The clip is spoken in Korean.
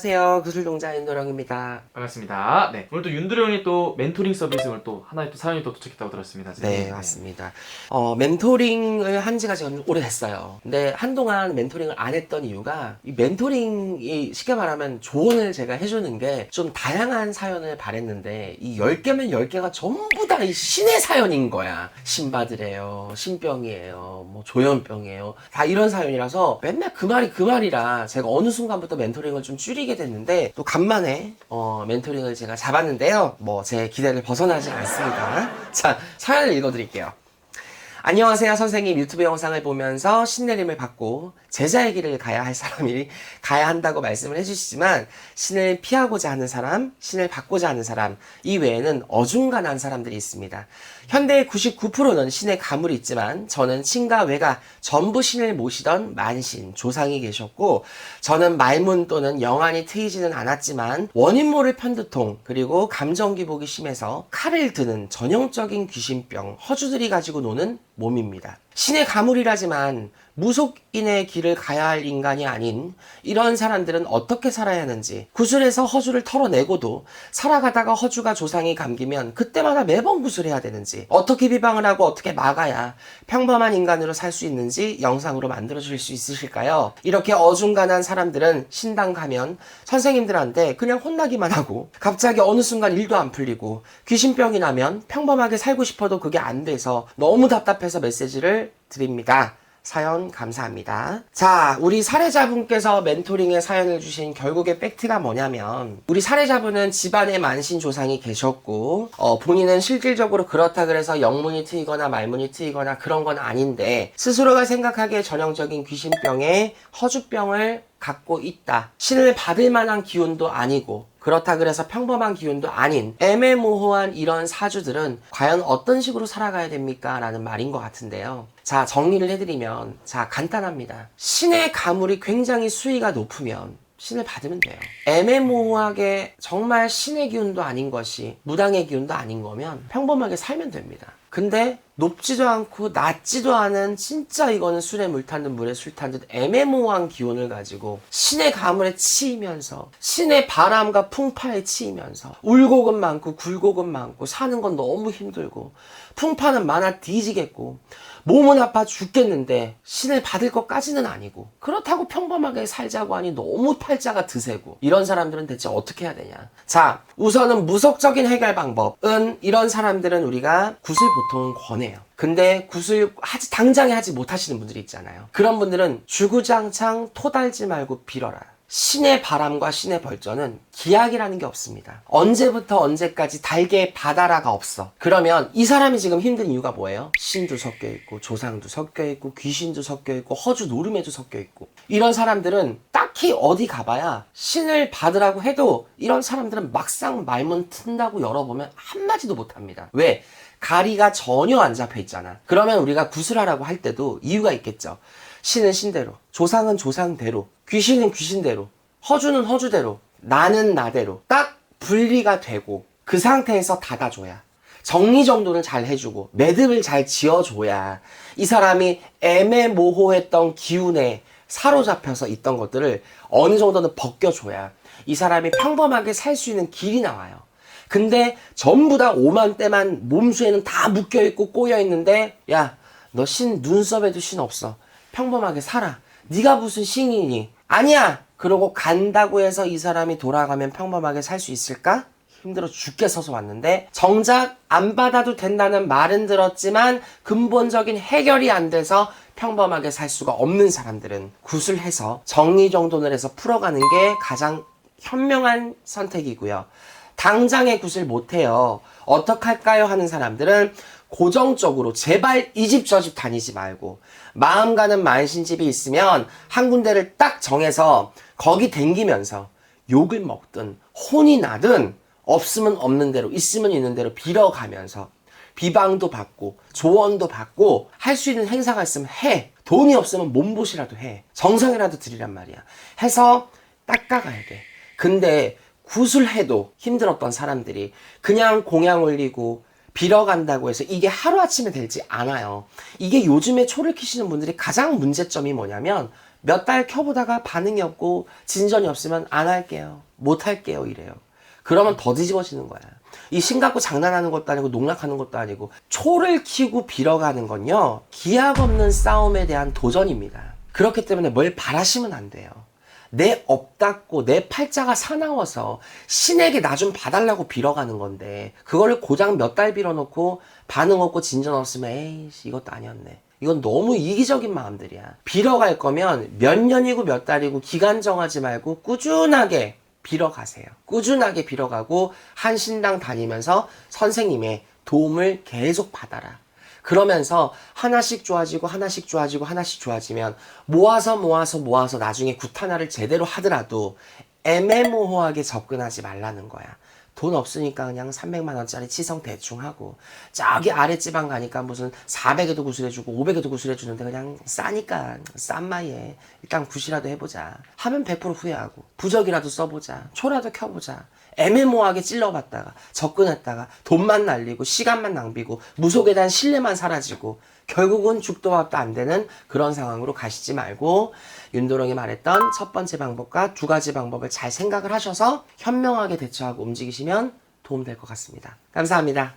안녕하세요. 구슬동자 윤도령입니다. 반갑습니다. 네. 오늘 또 윤도령이 또 멘토링 서비스를 또 하나의 또 사연이 또 도착했다고 들었습니다. 네, 맞습니다. 멘토링을 한 지가 지금 오래됐어요. 근데 한동안 멘토링을 안 했던 이유가 이 멘토링이 쉽게 말하면 조언을 제가 해주는 게 좀 다양한 사연을 바랬는데 이 10개면 10개가 전부 다 이 신의 사연인 거야. 신받으래요. 신병이에요. 뭐 조현병이에요. 다 이런 사연이라서 맨날 그 말이 그 말이라 제가 어느 순간부터 멘토링을 좀 줄이게 됐는데 또 간만에 멘토링을 제가 잡았는데요. 뭐 제 기대를 벗어나지 않습니다. 자, 사연을 읽어드릴게요. 안녕하세요. 선생님, 유튜브 영상을 보면서 신내림을 받고 제자의 길을 가야 할 사람이 가야 한다고 말씀을 해주시지만 신을 피하고자 하는 사람, 신을 받고자 하는 사람, 이 외에는 어중간한 사람들이 있습니다. 현대의 99%는 신의 가물이 있지만 저는 신과 외가 전부 신을 모시던 만신, 조상이 계셨고 저는 말문 또는 영안이 트이지는 않았지만 원인 모를 편두통 그리고 감정 기복이 심해서 칼을 드는 전형적인 귀신병, 허주들이 가지고 노는 몸입니다. 신의 가물이라지만 무속인의 길을 가야 할 인간이 아닌 이런 사람들은 어떻게 살아야 하는지, 구슬에서 허주를 털어내고도 살아가다가 허주가 조상이 감기면 그때마다 매번 구슬해야 되는지, 어떻게 비방을 하고 어떻게 막아야 평범한 인간으로 살 수 있는지 영상으로 만들어 주실 수 있으실까요? 이렇게 어중간한 사람들은 신당 가면 선생님들한테 그냥 혼나기만 하고 갑자기 어느 순간 일도 안 풀리고 귀신병이 나면 평범하게 살고 싶어도 그게 안 돼서 너무 답답해서 메시지를 드립니다. 사연 감사합니다. 자, 우리 사례자분께서 멘토링에 사연을 주신 결국의 팩트가 뭐냐면 우리 사례자분은 집안에 만신 조상이 계셨고 본인은 실질적으로 그렇다 그래서 영문이 트이거나 말문이 트이거나 그런 건 아닌데 스스로가 생각하기에 전형적인 귀신병에 허주병을 갖고 있다. 신을 받을 만한 기운도 아니고 그렇다 그래서 평범한 기운도 아닌 애매모호한 이런 사주들은 과연 어떤 식으로 살아가야 됩니까? 라는 말인 것 같은데요. 자, 정리를 해드리면 자, 간단합니다. 신의 가물이 굉장히 수위가 높으면 신을 받으면 돼요. 애매모호하게 정말 신의 기운도 아닌 것이 무당의 기운도 아닌 거면 평범하게 살면 됩니다. 근데 높지도 않고 낮지도 않은 진짜 이거는 술에 물 탄 듯 물에 술 탄 듯 애매모호한 기운을 가지고 신의 가물에 치이면서 신의 바람과 풍파에 치이면서 울곡은 많고 굴곡은 많고 사는 건 너무 힘들고 풍파는 많아 뒤지겠고 몸은 아파 죽겠는데 신을 받을 것까지는 아니고 그렇다고 평범하게 살자고 하니 너무 팔자가 드세고 이런 사람들은 대체 어떻게 해야 되냐. 자, 우선은 무속적인 해결 방법은 이런 사람들은 우리가 구슬 보통 권해요. 근데 구슬 당장에 하지 못하시는 분들이 있잖아요. 그런 분들은 주구장창 토달지 말고 빌어라. 신의 바람과 신의 벌전은 기약이라는 게 없습니다. 언제부터 언제까지 달게 바다라가 없어. 그러면 이 사람이 지금 힘든 이유가 뭐예요? 신도 섞여 있고 조상도 섞여 있고 귀신도 섞여 있고 허주 노름에도 섞여 있고 이런 사람들은 딱히 어디 가봐야 신을 받으라고 해도 이런 사람들은 막상 말문 튼다고 열어보면 한마디도 못합니다. 왜? 가리가 전혀 안 잡혀 있잖아. 그러면 우리가 구슬하라고 할 때도 이유가 있겠죠. 신은 신대로, 조상은 조상대로, 귀신은 귀신대로, 허주는 허주대로, 나는 나대로 딱 분리가 되고 그 상태에서 닫아줘야, 정리정돈을 잘 해주고 매듭을 잘 지어줘야 이 사람이 애매모호했던 기운에 사로잡혀서 있던 것들을 어느 정도는 벗겨줘야 이 사람이 평범하게 살 수 있는 길이 나와요. 근데 전부 다 오만때만 몸수에는 다 묶여있고 꼬여있는데 야, 너 신 눈썹에도 신 없어. 평범하게 살아. 네가 무슨 신이니? 아니야! 그러고 간다고 해서 이 사람이 돌아가면 평범하게 살 수 있을까? 힘들어 죽겠어서 왔는데 정작 안 받아도 된다는 말은 들었지만 근본적인 해결이 안 돼서 평범하게 살 수가 없는 사람들은 구슬해서 정리정돈을 해서 풀어가는 게 가장 현명한 선택이고요. 당장에 구슬 못해요. 어떡할까요? 하는 사람들은 고정적으로 제발 이 집 저 집 다니지 말고 마음 가는 만신집이 있으면 한 군데를 딱 정해서 거기 댕기면서 욕을 먹든 혼이 나든 없으면 없는 대로 있으면 있는 대로 빌어가면서 비방도 받고 조언도 받고 할 수 있는 행사가 있으면 해. 돈이 없으면 몸보시라도 해. 정성이라도 드리란 말이야. 해서 닦아가야 돼. 근데 구슬해도 힘들었던 사람들이 그냥 공양 올리고 빌어간다고 해서 이게 하루아침에 되지 않아요. 이게 요즘에 초를 키시는 분들이 가장 문제점이 뭐냐면 몇 달 켜보다가 반응이 없고 진전이 없으면 안 할게요. 못 할게요. 이래요. 그러면 더 뒤집어지는 거야. 이 신 갖고 장난하는 것도 아니고 농락하는 것도 아니고 초를 키고 빌어가는 건요. 기약 없는 싸움에 대한 도전입니다. 그렇기 때문에 뭘 바라시면 안 돼요. 내 업 닦고 내 팔자가 사나워서 신에게 나 좀 봐달라고 빌어가는 건데 그거를 고작 몇 달 빌어놓고 반응 없고 진전 없으면 에이씨 이것도 아니었네. 이건 너무 이기적인 마음들이야. 빌어갈 거면 몇 년이고 몇 달이고 기간 정하지 말고 꾸준하게 빌어가세요. 꾸준하게 빌어가고 한 신당 다니면서 선생님의 도움을 계속 받아라. 그러면서 하나씩 좋아지고 하나씩 좋아지고 하나씩 좋아지면 모아서 나중에 굿 하나를 제대로 하더라도 애매모호하게 접근하지 말라는 거야. 돈 없으니까 그냥 300만 원짜리 치성 대충 하고 저기 아랫지방 가니까 무슨 400에도 구슬해주고 500에도 구슬해주는데 그냥 싸니까 싼 마이에 일단 굿이라도 해보자 하면 100% 후회하고 부적이라도 써보자 초라도 켜보자 애매모호하게 찔러봤다가 접근했다가 돈만 날리고 시간만 낭비고 무속에 대한 신뢰만 사라지고 결국은 죽도 밥도 안 되는 그런 상황으로 가시지 말고 윤도령이 말했던 첫 번째 방법과 두 가지 방법을 잘 생각을 하셔서 현명하게 대처하고 움직이시면 도움될 것 같습니다. 감사합니다.